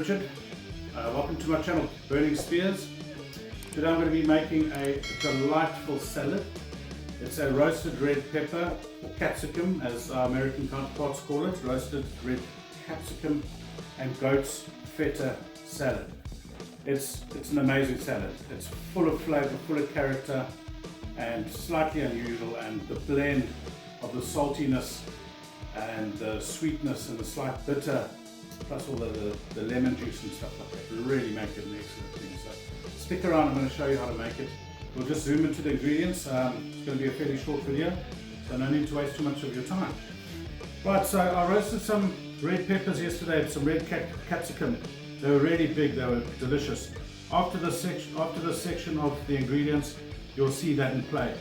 Richard. Welcome to my channel, Burning Spears. Today I'm going to be making a delightful salad. It's a roasted red pepper, or capsicum as our American counterparts call it, roasted red capsicum and goat's feta salad. It's an amazing salad. It's full of flavour, full of character and slightly unusual, and the blend of the saltiness and the sweetness and the slight bitter plus all the lemon juice and stuff like that really make it an excellent thing. So stick around, I'm going to show you how to make it. We'll just zoom into the ingredients. It's going to be a fairly short video, so no need to waste too much of your time. Right, so I roasted some red peppers yesterday, some red capsicum. They were really big, they were delicious. After this section of the ingredients, you'll see that in play.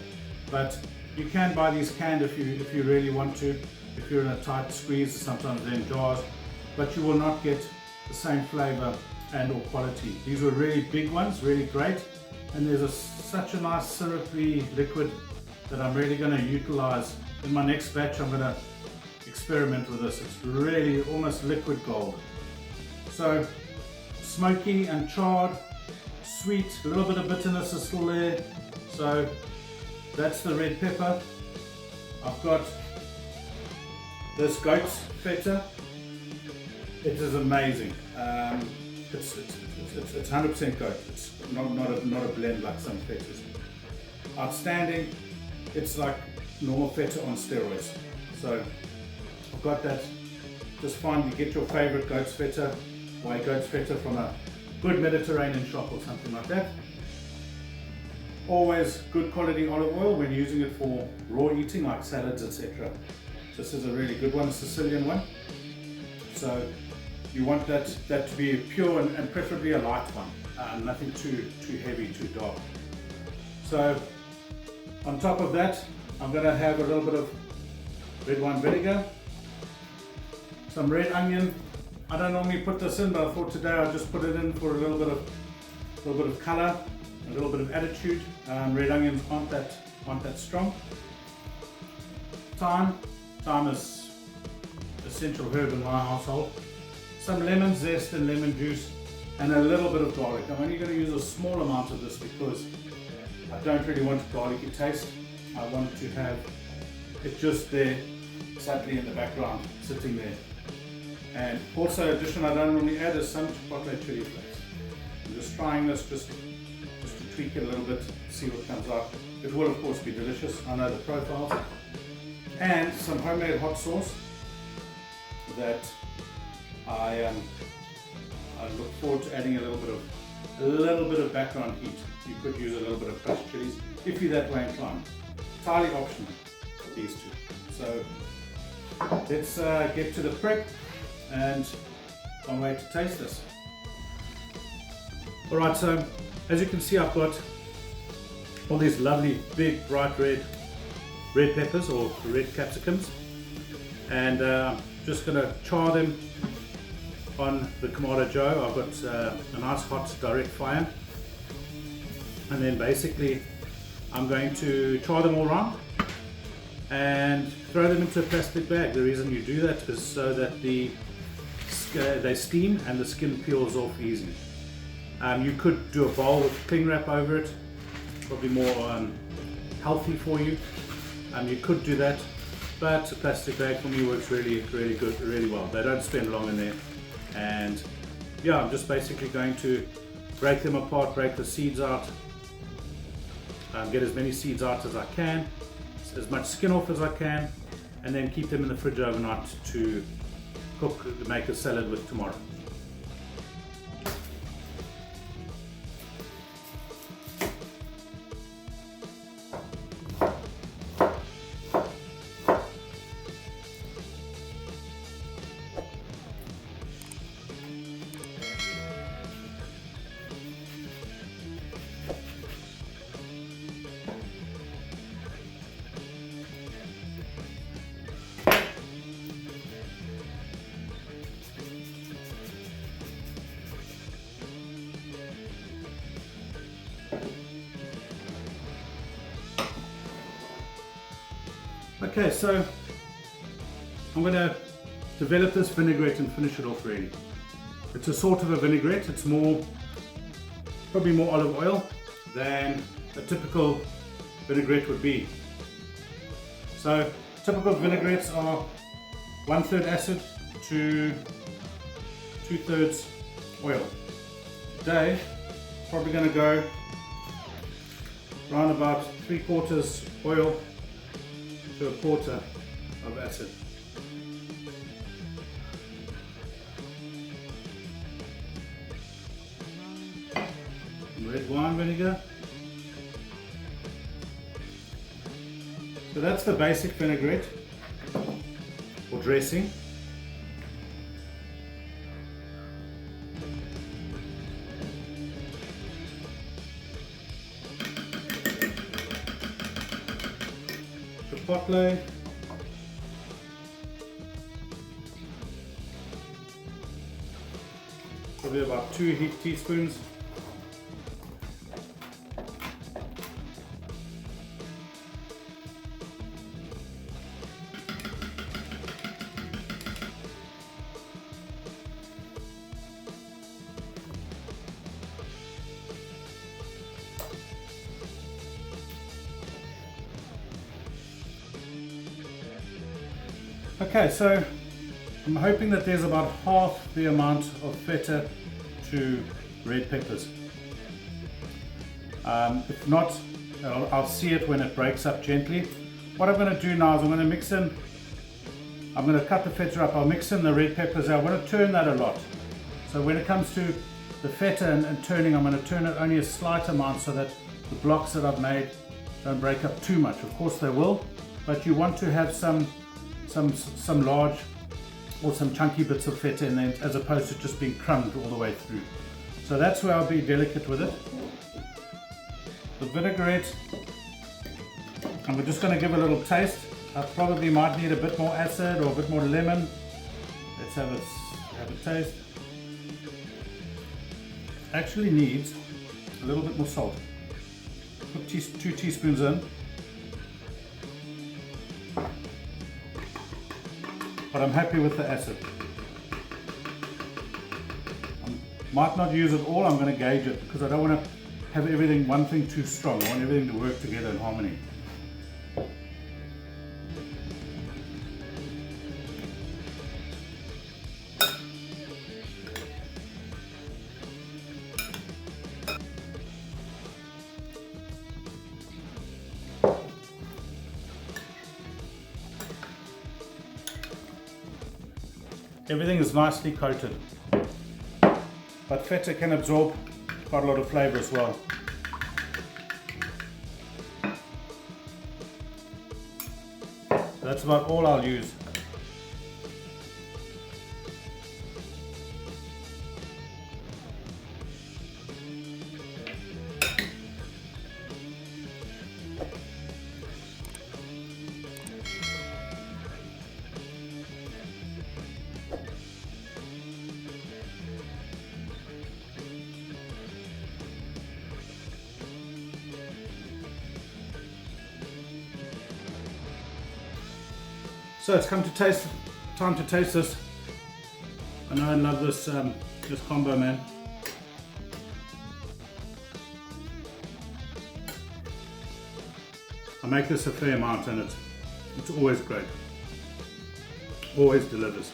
But you can buy these canned if you really want to. If you're in a tight squeeze, sometimes they're in jars, but you will not get the same flavor and or quality. These were really big ones, really great, and there's such a nice syrupy liquid that I'm really going to utilize in my next batch. I'm going to experiment with this. It's really almost liquid gold. So smoky and charred, sweet, a little bit of bitterness is still there. So that's the red pepper. I've got this goat's feta. It is amazing. It's 100% goat. It's not a blend like some fetas. Outstanding. It's like normal feta on steroids. So I've got that. Just find you get your favorite goat's feta or a goat's feta from a good Mediterranean shop or something like that. Always good quality olive oil when using it for raw eating like salads, etc. This is a really good one, a Sicilian one. So you want that to be pure and preferably a light one, nothing too heavy, too dark. So on top of that, I'm going to have a little bit of red wine vinegar, some red onion. I don't normally put this in, but I thought today I'll just put it in for a little bit of color, a little bit of attitude. Red onions aren't that strong. Thyme is essential herb in my household. Some lemon zest and lemon juice, and a little bit of garlic. I'm only going to use a small amount of this because I don't really want a garlicky taste. I want to have it just there, subtly in the background, sitting there. And also, addition I don't normally add is some chipotle chili flakes. I'm just trying this just to tweak it a little bit, see what comes out. It will of course be delicious. I know the profiles. And some homemade hot sauce that I look forward to adding a little bit of background heat. You could use a little bit of crushed chilies if you're that way inclined. Entirely optional, these two. So let's get to the prep, and can't wait to taste this. Alright, so as you can see, I've got all these lovely big bright red peppers or red capsicums, and I'm just going to char them on the Kamado Joe. I've got a nice hot direct fire, and then basically I'm going to char them all round and throw them into a plastic bag. The reason you do that is so that they steam and the skin peels off easy. You could do a bowl with cling wrap over it, probably more healthy for you. You could do that, but a plastic bag for me works really good, really well. They don't spend long in there. And yeah, I'm just basically going to break them apart, break the seeds out, get as many seeds out as I can, as much skin off as I can, and then keep them in the fridge overnight to make a salad with tomorrow. Okay, so I'm going to develop this vinaigrette and finish it off really. It's a sort of a vinaigrette. It's probably more olive oil than a typical vinaigrette would be. So typical vinaigrettes are 1/3 acid to 2/3 oil. Today, probably going to go around about 3/4 oil to 1/4 of acid. Red wine vinegar. So that's the basic vinaigrette or dressing. Chipotle. Probably about 2 heaped teaspoons. Okay, so I'm hoping that there's about half the amount of feta to red peppers. If not, I'll see it when it breaks up gently. What I'm going to do now is I'm going to cut the feta up. I'll mix in the red peppers. I want to turn that a lot. So when it comes to the feta and turning, I'm going to turn it only a slight amount so that the blocks that I've made don't break up too much. Of course they will, but you want to have some large or some chunky bits of feta in there as opposed to just being crumbed all the way through. So that's where I'll be delicate with it. The vinaigrette, I'm just going to give a little taste. I probably might need a bit more acid or a bit more lemon. Let's have a taste. Actually needs a little bit more salt. Put 2 teaspoons in. But I'm happy with the acid. I might not use it all, I'm going to gauge it because I don't want to have one thing too strong. I want everything to work together in harmony. Everything is nicely coated, but feta can absorb quite a lot of flavour as well. That's about all I'll use. So it's time to taste this. I know I love this combo, man. I make this a fair amount and it's always great. Always delivers.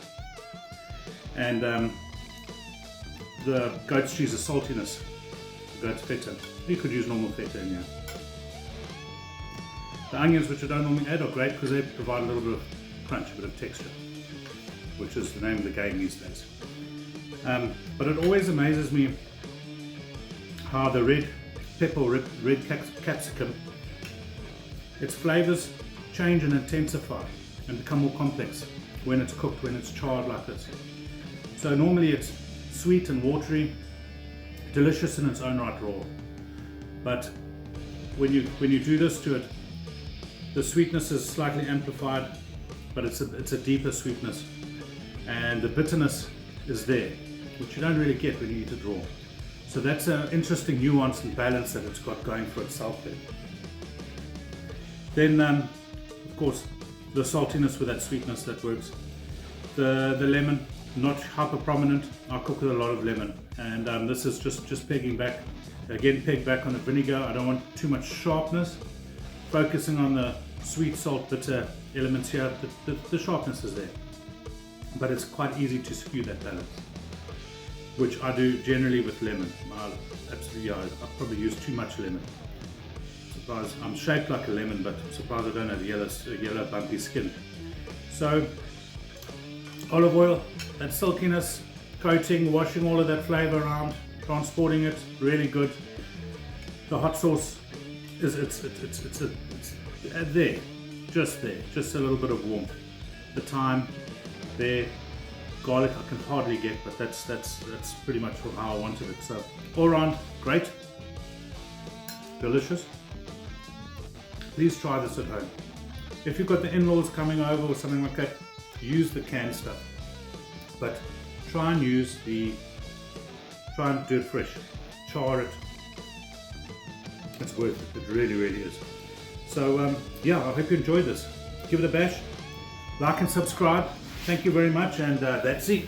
And the goat's cheese, the saltiness, goat's feta. You could use normal feta in here. The onions, which I don't normally add, are great because they provide a little bit of crunch, a bit of texture, which is the name of the game these days. But it always amazes me how the red pepper or red capsicum, its flavours change and intensify and become more complex when it's cooked, when it's charred like this. So normally it's sweet and watery, delicious in its own right raw. But when you do this to it, the sweetness is slightly amplified, but it's a deeper sweetness, and the bitterness is there, which you don't really get when you eat it raw. So that's an interesting nuance and balance that it's got going for itself there. Then, of course, the saltiness with that sweetness that works. The lemon, not hyper prominent. I cook with a lot of lemon, and this is just pegging back, again peg back on the vinegar. I don't want too much sharpness, focusing on the sweet, salt, bitter elements here. The sharpness is there, but it's quite easy to skew that balance, which I do generally with lemon. I probably use too much lemon. Surprised I'm shaped like a lemon, but I'm surprised I don't have yellow bumpy skin. So olive oil, that silkiness, coating, washing all of that flavor around, transporting it, really good. The hot sauce is there, just a little bit of warmth. The thyme there, garlic I can hardly get, but that's pretty much how I wanted it. So all around great, delicious. Please try this at home. If you've got the in-laws coming over or something like that, use the canned stuff, but try and do it fresh. Char it. It's worth it. It really is. So yeah, I hope you enjoyed this. Give it a bash, like and subscribe. Thank you very much, and that's it.